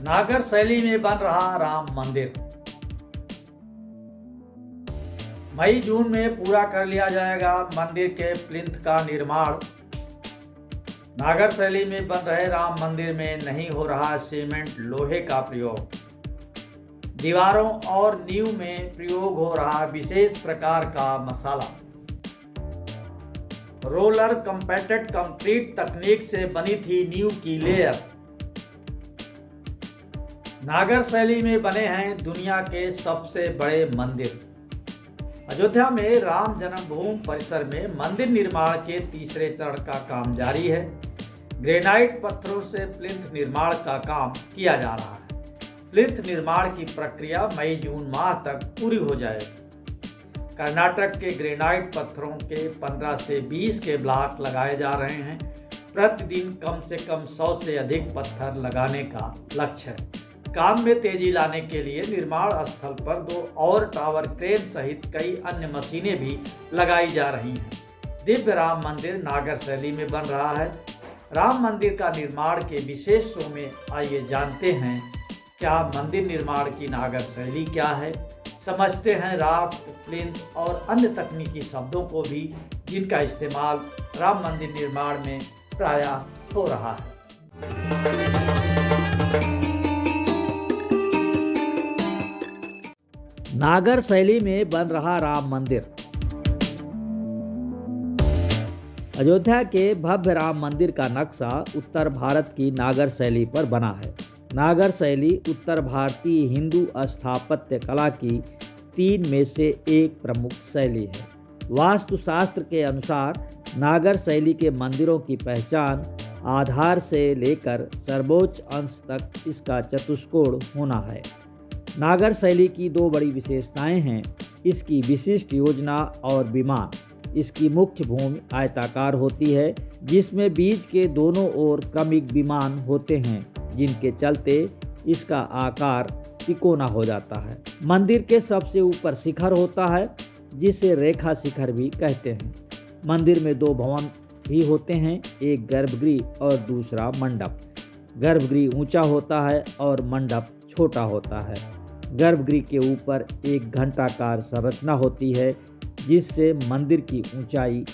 नागर शैली में बन रहा राम मंदिर मई जून में पूरा कर लिया जाएगा। मंदिर के प्लिंथ का निर्माण। नागर शैली में बन रहे राम मंदिर में नहीं हो रहा सीमेंट लोहे का प्रयोग। दीवारों और नींव में प्रयोग हो रहा विशेष प्रकार का मसाला। रोलर कम्पैक्टेड कंक्रीट तकनीक से बनी थी नींव की लेयर। नागर शैली में बने हैं दुनिया के सबसे बड़े मंदिर। अयोध्या में राम जन्मभूमि परिसर में मंदिर निर्माण के तीसरे चरण का काम जारी है। ग्रेनाइट पत्थरों से प्लिंथ निर्माण का काम किया जा रहा है। प्लिंथ निर्माण की प्रक्रिया मई जून माह तक पूरी हो जाएगी। कर्नाटक के ग्रेनाइट पत्थरों के 15 से 20 के ब्लॉक लगाए जा रहे हैं। प्रतिदिन कम से कम 100 से अधिक पत्थर लगाने का लक्ष्य है। काम में तेजी लाने के लिए निर्माण स्थल पर 2 और टावर क्रेन सहित कई अन्य मशीनें भी लगाई जा रही हैं। दिव्य राम मंदिर नागर शैली में बन रहा है। राम मंदिर का निर्माण के विशेषों में आइए जानते हैं क्या मंदिर निर्माण की नागर शैली क्या है। समझते हैं राफ्ट, प्लिंथ और अन्य तकनीकी शब्दों को भी जिनका इस्तेमाल राम मंदिर निर्माण में प्रायः हो रहा है। नागर शैली में बन रहा राम मंदिर। अयोध्या के भव्य राम मंदिर का नक्शा उत्तर भारत की नागर शैली पर बना है। नागर शैली उत्तर भारतीय हिंदू स्थापत्य कला की 3 में से एक प्रमुख शैली है। वास्तुशास्त्र के अनुसार नागर शैली के मंदिरों की पहचान आधार से लेकर सर्वोच्च अंश तक इसका चतुष्कोण होना है। नागर शैली की 2 बड़ी विशेषताएं हैं। इसकी विशिष्ट योजना और विमान। इसकी मुख्य भूमि आयताकार होती है जिसमें बीच के दोनों ओर क्रमिक विमान होते हैं जिनके चलते इसका आकार तिकोना हो जाता है। मंदिर के सबसे ऊपर शिखर होता है जिसे रेखा शिखर भी कहते हैं। मंदिर में 2 भवन भी होते हैं, एक गर्भगृह और दूसरा मंडप। गर्भगृह ऊंचा होता है और मंडप छोटा होता है। गर्भगृह के ऊपर एक घंटाकार संरचना होती है जिससे मंदिर की ऊंचाई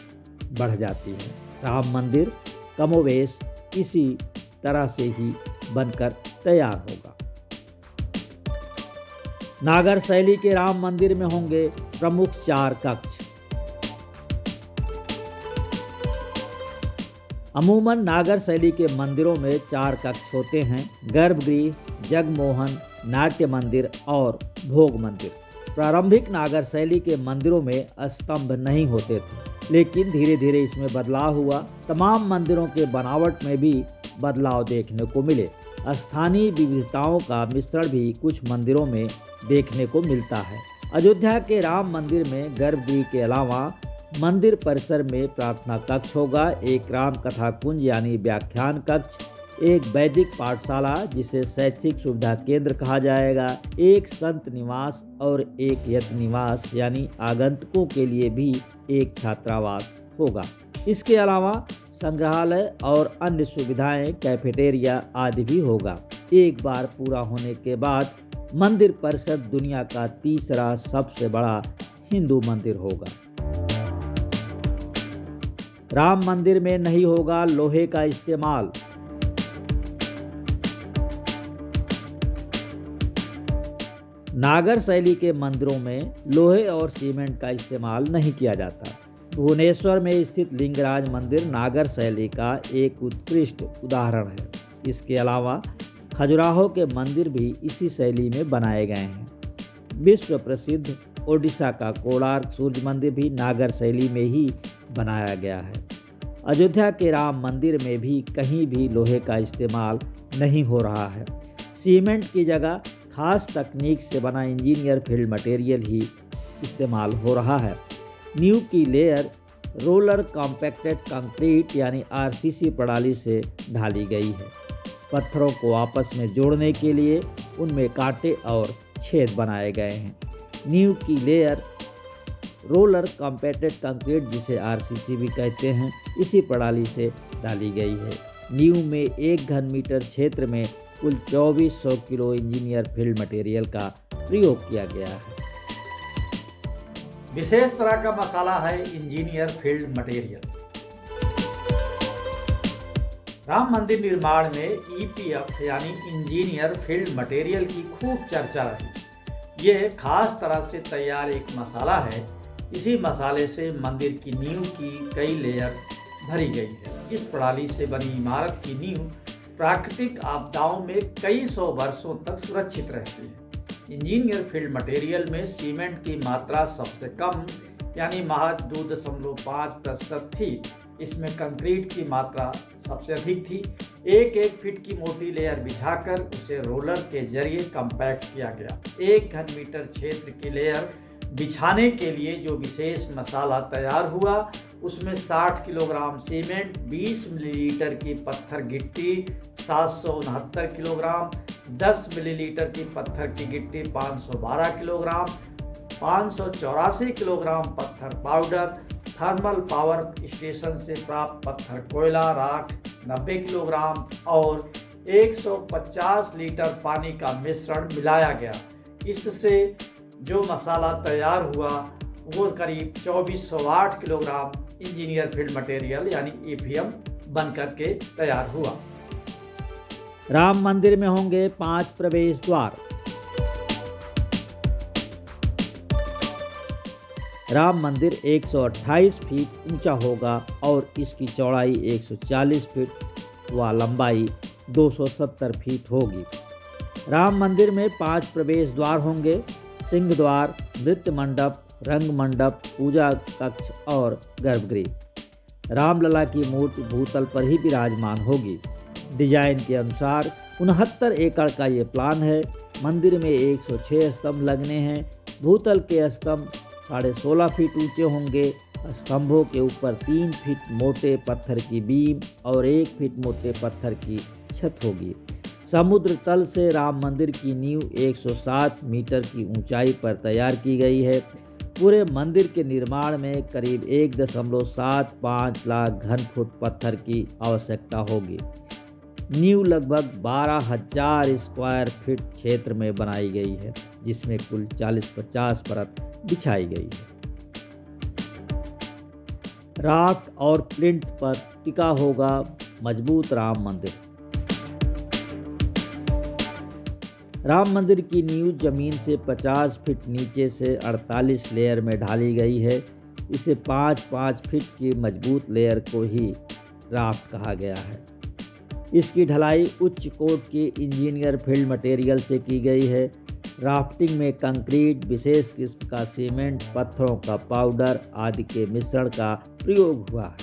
बढ़ जाती है। राम मंदिर कमोवेश इसी तरह से ही बनकर तैयार होगा। नागर शैली के राम मंदिर में होंगे प्रमुख 4 कक्ष। अमूमन नागर शैली के मंदिरों में 4 कक्ष होते हैं: गर्भगृह, जगमोहन, नाट्य मंदिर और भोग मंदिर। प्रारंभिक नागर शैली के मंदिरों में स्तंभ नहीं होते थे, लेकिन धीरे धीरे इसमें बदलाव हुआ। तमाम मंदिरों के बनावट में भी बदलाव देखने को मिले। स्थानीय विविधताओं का मिश्रण भी कुछ मंदिरों में देखने को मिलता है। अयोध्या के राम मंदिर में गर्भगृह के अलावा मंदिर परिसर में प्रार्थना कक्ष होगा, एक राम कथा कुंज यानी व्याख्यान कक्ष, एक वैदिक पाठशाला जिसे शैक्षिक सुविधा केंद्र कहा जाएगा, एक संत निवास और एक यत निवास यानी आगंतुकों के लिए भी एक छात्रावास होगा। इसके अलावा संग्रहालय और अन्य सुविधाएं, कैफेटेरिया आदि भी होगा। एक बार पूरा होने के बाद मंदिर परिसर दुनिया का तीसरा सबसे बड़ा हिंदू मंदिर होगा। राम मंदिर में नहीं होगा लोहे का इस्तेमाल। नागर शैली के मंदिरों में लोहे और सीमेंट का इस्तेमाल नहीं किया जाता। भुवनेश्वर में स्थित लिंगराज मंदिर नागर शैली का एक उत्कृष्ट उदाहरण है। इसके अलावा खजुराहो के मंदिर भी इसी शैली में बनाए गए हैं। विश्व प्रसिद्ध ओडिशा का कोणार्क सूर्य मंदिर भी नागर शैली में ही बनाया गया है। अयोध्या के राम मंदिर में भी कहीं भी लोहे का इस्तेमाल नहीं हो रहा है। सीमेंट की जगह खास तकनीक से बना इंजीनियर फील्ड मटेरियल ही इस्तेमाल हो रहा है। नींव की लेयर रोलर कॉम्पैक्टेड कंक्रीट यानी आरसीसी प्रणाली से ढाली गई है। पत्थरों को आपस में जोड़ने के लिए उनमें कांटे और छेद बनाए गए हैं। नींव की लेयर रोलर कॉम्पैक्टेड कंक्रीट जिसे आरसीसी भी कहते हैं, इसी प्रणाली से डाली गई है। नींव में 1 घन मीटर क्षेत्र में कुल 2400 किलो इंजीनियर फील्ड मटेरियल का प्रयोग किया गया है। विशेष तरह का मसाला है इंजीनियर फील्ड मटेरियल। राम मंदिर निर्माण में ईपीएफ यानी इंजीनियर फील्ड मटेरियल की खूब चर्चा रही। यह खास तरह से तैयार एक मसाला है। इसी मसाले से मंदिर की नींव की कई लेयर भरी गई है। इस प्रणाली से बनी इमारत की नींव प्राकृतिक आपदाओं में कई सौ वर्षों तक सुरक्षित रहती है। इंजीनियर फील्ड मटेरियल में सीमेंट की मात्रा सबसे कम यानी महज 2.5% थी। इसमें कंक्रीट की मात्रा सबसे अधिक थी। एक फीट की मोटी लेयर बिछाकर उसे रोलर के जरिए कंपैक्ट किया गया। 1 घन मीटर क्षेत्र की लेयर बिछाने के लिए जो विशेष मसाला तैयार हुआ उसमें 60 किलोग्राम सीमेंट, 20 मिलीलीटर की पत्थर गिट्टी, 769 किलोग्राम, 10 मिलीलीटर की पत्थर की गिट्टी 512 किलोग्राम, 584 किलोग्राम पत्थर पाउडर, थर्मल पावर स्टेशन से प्राप्त पत्थर कोयला राख 90 किलोग्राम और 150 लीटर पानी का मिश्रण मिलाया गया। इससे जो मसाला तैयार हुआ वो करीब 2408 किलोग्राम इंजीनियर फील्ड मटेरियल यानी ईपीएम बनकर के तैयार हुआ। राम मंदिर में होंगे 5 प्रवेश द्वार। राम मंदिर 128 फीट ऊंचा होगा और इसकी चौड़ाई 140 फीट व लंबाई 270 फीट होगी। राम मंदिर में 5 प्रवेश द्वार होंगे: सिंह द्वार, नृत्य मंडप, रंग मंडप, पूजा कक्ष और गर्भगृह। रामलला की मूर्ति भूतल पर ही विराजमान होगी। डिजाइन के अनुसार 69 एकड़ का ये प्लान है। मंदिर में 106 स्तंभ लगने हैं। भूतल के स्तंभ 16.5 फीट ऊंचे होंगे। स्तंभों के ऊपर 3 फीट मोटे पत्थर की बीम और 1 फीट मोटे पत्थर की छत होगी। समुद्र तल से राम मंदिर की नींव 107 मीटर की ऊंचाई पर तैयार की गई है। पूरे मंदिर के निर्माण में करीब 1.75 लाख घन फुट पत्थर की आवश्यकता होगी। नींव लगभग 12,000 स्क्वायर फीट क्षेत्र में बनाई गई है, जिसमें कुल 40-50 परत बिछाई गई है। राख और प्लिंथ पर टिका होगा मजबूत राम मंदिर। राम मंदिर की नींव जमीन से 50 फीट नीचे से 48 लेयर में ढाली गई है। इसे 5-5 फीट की मजबूत लेयर को ही राफ्ट कहा गया है। इसकी ढलाई उच्च कोट के इंजीनियर फील्ड मटेरियल से की गई है। राफ्टिंग में कंक्रीट, विशेष किस्म का सीमेंट, पत्थरों का पाउडर आदि के मिश्रण का प्रयोग हुआ है।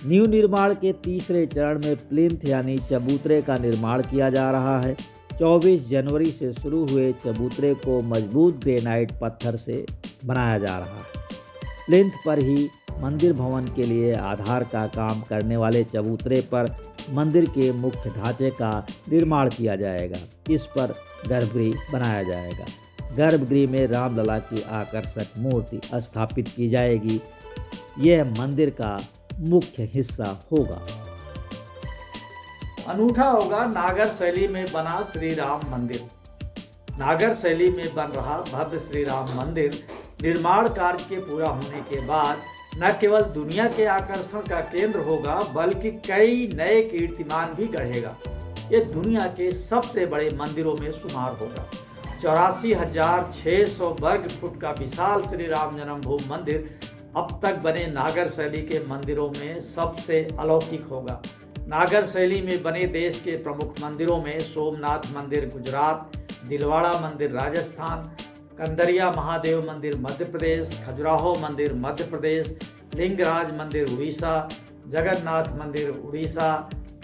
नींव निर्माण के तीसरे चरण में प्लिंथ यानी चबूतरे का निर्माण किया जा रहा है। 24 जनवरी से शुरू हुए चबूतरे को मजबूत ग्रेनाइट पत्थर से बनाया जा रहा है। प्लिंथ पर ही मंदिर भवन के लिए आधार का काम करने वाले चबूतरे पर मंदिर के मुख्य ढांचे का निर्माण किया जाएगा। इस पर गर्भगृह बनाया जाएगा। गर्भगृह में रामलला की आकर्षक मूर्ति स्थापित की जाएगी। यह मंदिर का मुख्य हिस्सा होगा। अनूठा होगा नागर शैली में बना श्री राम मंदिर। नागर शैली में बन रहा भव्य श्री राम मंदिर निर्माण कार्य के पूरा होने के बाद न केवल दुनिया के आकर्षण का केंद्र होगा बल्कि कई नए कीर्तिमान भी गढ़ेगा। ये दुनिया के सबसे बड़े मंदिरों में शुमार होगा। 84,600 वर्ग फुट का विशाल श्री राम जन्मभूमि मंदिर अब तक बने नागर शैली के मंदिरों में सबसे अलौकिक होगा। नागर शैली में बने देश के प्रमुख मंदिरों में सोमनाथ मंदिर गुजरात, दिलवाड़ा मंदिर राजस्थान, कंदरिया महादेव मंदिर मध्य प्रदेश, खजुराहो मंदिर मध्य प्रदेश, लिंगराज मंदिर उड़ीसा, जगन्नाथ मंदिर उड़ीसा,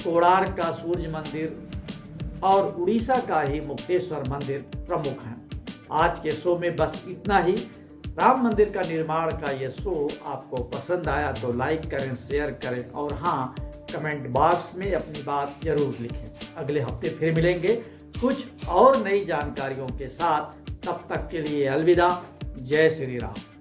कोणार्क का सूर्य मंदिर और उड़ीसा का ही मुक्तेश्वर मंदिर प्रमुख हैं। आज के शो में बस इतना ही। राम मंदिर का निर्माण का ये शो आपको पसंद आया तो लाइक करें, शेयर करें और हाँ, कमेंट बॉक्स में अपनी बात जरूर लिखें। अगले हफ्ते फिर मिलेंगे कुछ और नई जानकारियों के साथ। तब तक के लिए अलविदा। जय श्री राम।